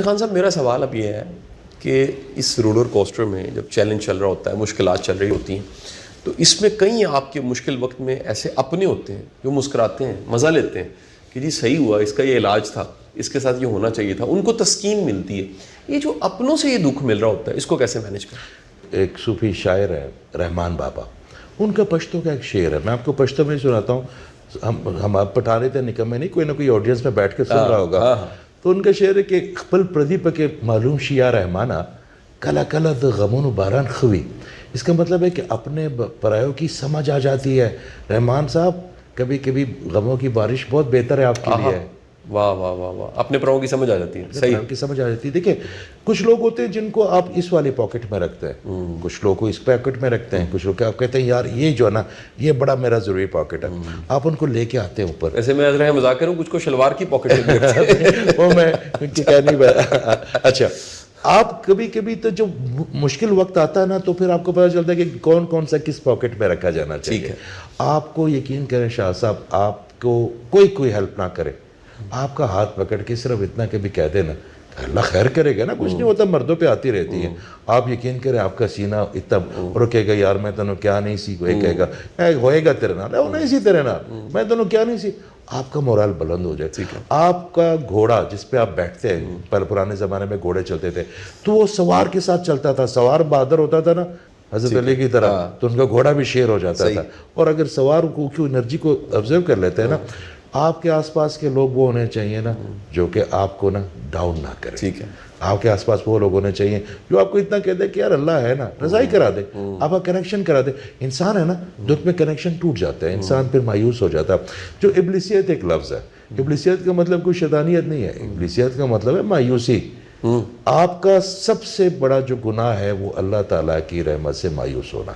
خان صاحب میرا سوال اب یہ ہے کہ اس رولر کوسٹر میں جب چیلنج چل رہا ہوتا ہے، مشکلات چل رہی ہوتی ہیں، تو اس میں کئی آپ کے مشکل وقت میں ایسے اپنے ہوتے ہیں جو مسکراتے ہیں، مزہ لیتے ہیں کہ جی صحیح ہوا، اس کا یہ علاج تھا، اس کے ساتھ یہ ہونا چاہیے تھا، ان کو تسکین ملتی ہے۔ یہ جو اپنوں سے یہ دکھ مل رہا ہوتا ہے، اس کو کیسے مینیج کریں؟ ایک صوفی شاعر ہے رحمان بابا، ان کا پشتوں کا ایک شعر ہے، میں آپ کو پشتوں میں سناتا ہوں۔ ہم آپ پٹھانے تھے نکم میں نہیں، کوئی نہ کوئی آڈینس میں بیٹھ کے سن رہا ہوگا، تو ان کا شعر ہے کہ خپل پردیپ کے معلوم شیا رحمانہ کلا کلا د غمون باران خوی۔ اس کا مطلب ہے کہ اپنے پرایوں کی سمجھ آ جاتی ہے۔ رحمان صاحب کبھی کبھی غموں کی بارش بہت بہتر ہے آپ کے لیے۔ واہ واہ واہ واہ، اپنے پراؤں کی سمجھ آ جاتی ہے، صحیح کی سمجھ آ جاتی ہے۔ دیکھیں کچھ لوگ ہوتے ہیں جن کو آپ اس والی پاکٹ میں رکھتے ہیں، کچھ لوگ کو اس پاکٹ میں رکھتے ہیں، کچھ لوگ آپ کہتے ہیں یار یہ جو ہے نا یہ بڑا میرا ضروری پاکٹ ہے، آپ ان کو لے کے آتے ہیں اوپر۔ ایسے میں ذرا مذاکر ہوں، کچھ کو شلوار کی پاکٹ میں رکھتے ہیں وہ میں کہہ نہیں۔ اچھا، آپ کبھی کبھی تو جو مشکل وقت آتا ہے نا تو پھر آپ کو پتہ چلتا ہے کہ کون کون سا کس پاکٹ میں رکھا جانا چاہیے۔ آپ کو یقین کریں شاہ صاحب، آپ کو کوئی ہیلپ نہ کرے، آپ کا ہاتھ پکڑ کے صرف اتنا کبھی کہہ دینا اللہ خیر کرے گا نا، کچھ نہیں ہوتا، مردوں پہ آتی رہتی ہے۔ آپ یقین کریں آپ کا سینہ اتنا رکے گا، یار میں تنوں کیا نہیں سی، کوئی کہے گا ہوئے گا تیرے نال، وہ نہیں سی تیرے نال، میں تنوں کیا نہیں سی، آپ کا مورال بلند ہو جائے۔ آپ کا گھوڑا جس پہ آپ بیٹھتے ہیں، پرانے زمانے میں گھوڑے چلتے تھے تو وہ سوار کے ساتھ چلتا تھا، سوار بہادر ہوتا تھا نا حضرت علی کی طرح، تو ان کا گھوڑا بھی شیر ہو جاتا تھا۔ اور اگر سوار کو انرجی کو آبزرو کر لیتے ہیں نا، آپ کے آس پاس کے لوگ وہ ہونے چاہیے نا جو کہ آپ کو نا ڈاؤن نہ کرے۔ ٹھیک ہے، آپ کے آس پاس وہ لوگ ہونے چاہیے جو آپ کو اتنا کہہ دے کہ یار اللہ ہے نا، رضائی کرا دے، آپ کا کنیکشن کرا دے۔ انسان ہے نا دکھ میں کنیکشن ٹوٹ جاتا ہے، انسان پھر مایوس ہو جاتا ہے۔ جو ابلیسیت ایک لفظ ہے، ابلیسیت کا مطلب کوئی شیطانیت نہیں ہے، ابلیسیت کا مطلب ہے مایوسی۔ آپ کا سب سے بڑا جو گناہ ہے وہ اللہ تعالیٰ کی رحمت سے مایوس ہونا۔